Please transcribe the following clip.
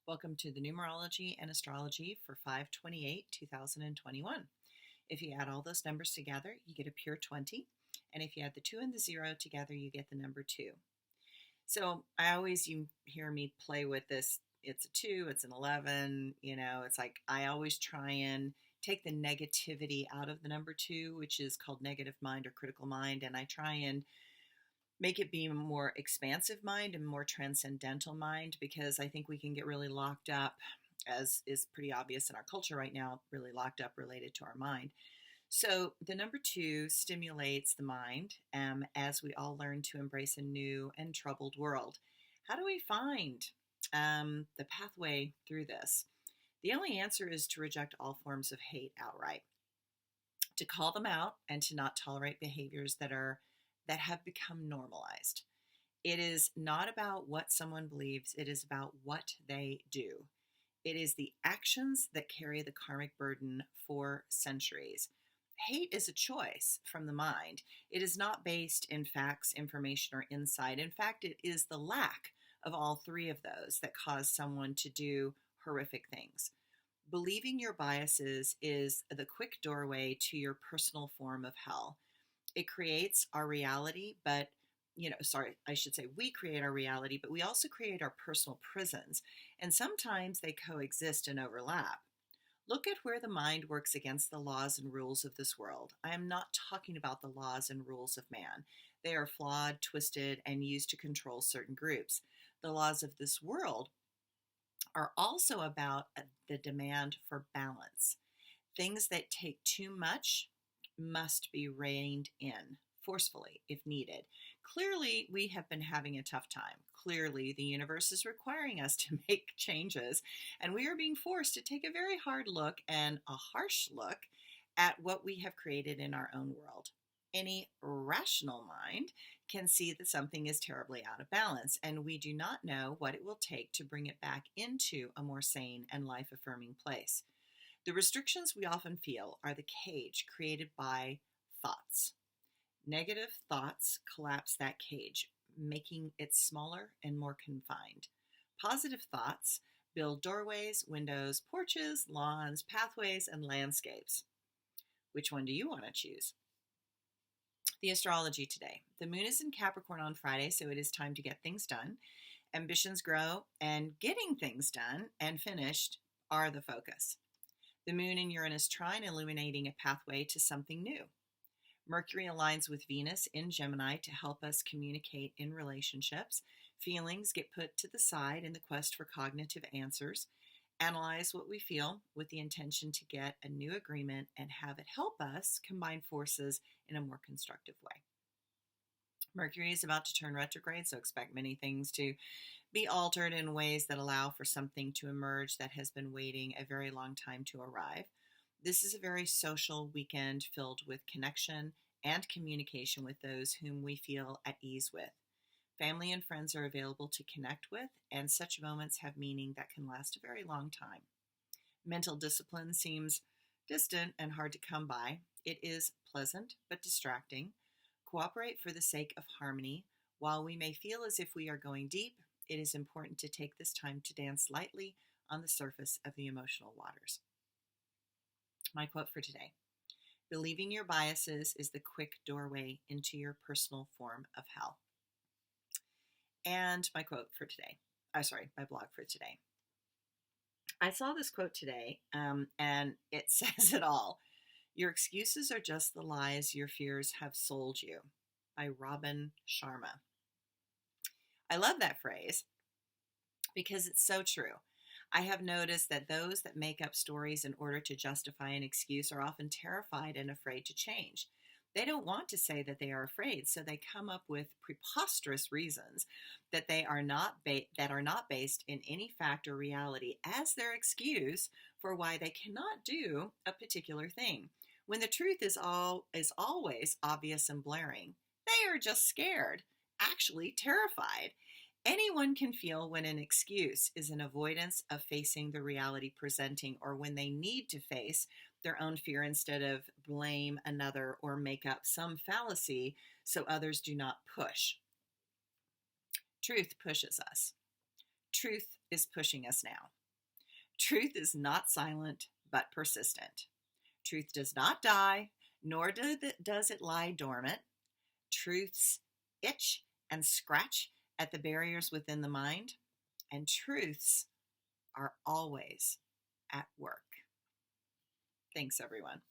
Welcome to the Numerology and Astrology for 5/28/2021. If you add all those numbers together, you get a pure 20. And if you add the 2 and the 0 together, you get the number 2. So you hear me play with this. It's a 2, it's an 11. It's like I always try and take the negativity out of the number 2, which is called negative mind or critical mind. And I try and make it be a more expansive mind and more transcendental mind, because I think we can get really locked up, as is pretty obvious in our culture right now, really locked up related to our mind. So the number 2 stimulates the mind as we all learn to embrace a new and troubled world. How do we find the pathway through this? The only answer is to reject all forms of hate outright, to call them out, and to not tolerate behaviors that have become normalized. It is not about what someone believes, it is about what they do. It is the actions that carry the karmic burden for centuries. Hate is a choice from the mind. It is not based in facts, information, or insight. In fact, it is the lack of all three of those that cause someone to do horrific things. Believing your biases is the quick doorway to your personal form of hell. It creates our reality, but we create our reality, but we also create our personal prisons, and sometimes they coexist and overlap. Look at where the mind works against the laws and rules of this world. I am not talking about the laws and rules of man. They are flawed, twisted, and used to control certain groups. The laws of this world are also about the demand for balance. Things that take too much must be reined in forcefully if needed. Clearly, we have been having a tough time. Clearly, the universe is requiring us to make changes, and we are being forced to take a very hard look and a harsh look at what we have created in our own world. Any rational mind can see that something is terribly out of balance, and we do not know what it will take to bring it back into a more sane and life-affirming place. The restrictions we often feel are the cage created by thoughts. Negative thoughts collapse that cage, making it smaller and more confined. Positive thoughts build doorways, windows, porches, lawns, pathways, and landscapes. Which one do you want to choose? The astrology today. The moon is in Capricorn on Friday, so it is time to get things done. Ambitions grow, and getting things done and finished are the focus. The moon in Uranus trine, illuminating a pathway to something new. Mercury aligns with Venus in Gemini to help us communicate in relationships. Feelings get put to the side in the quest for cognitive answers. Analyze what we feel with the intention to get a new agreement and have it help us combine forces in a more constructive way. Mercury is about to turn retrograde, so expect many things to be altered in ways that allow for something to emerge that has been waiting a very long time to arrive. This is a very social weekend filled with connection and communication with those whom we feel at ease with. Family and friends are available to connect with, and such moments have meaning that can last a very long time. Mental discipline seems distant and hard to come by. It is pleasant but distracting. Cooperate for the sake of harmony. While we may feel as if we are going deep, it is important to take this time to dance lightly on the surface of the emotional waters. My quote for today: believing your biases is the quick doorway into your personal form of hell. And my blog for today. I saw this quote today, and it says it all. Your excuses are just the lies your fears have sold you, by Robin Sharma. I love that phrase because it's so true. I have noticed that those that make up stories in order to justify an excuse are often terrified and afraid to change. They don't want to say that they are afraid, so they come up with preposterous reasons that are not based in any fact or reality as their excuse for why they cannot do a particular thing. When the truth is always obvious and blaring, they are just scared, actually terrified. Anyone can feel when an excuse is an avoidance of facing the reality presenting, or when they need to face their own fear instead of blame another or make up some fallacy so others do not push. Truth pushes us. Truth is pushing us now. Truth is not silent, but persistent. Truth does not die, nor does it lie dormant. Truths itch and scratch at the barriers within the mind, and truths are always at work. Thanks, everyone.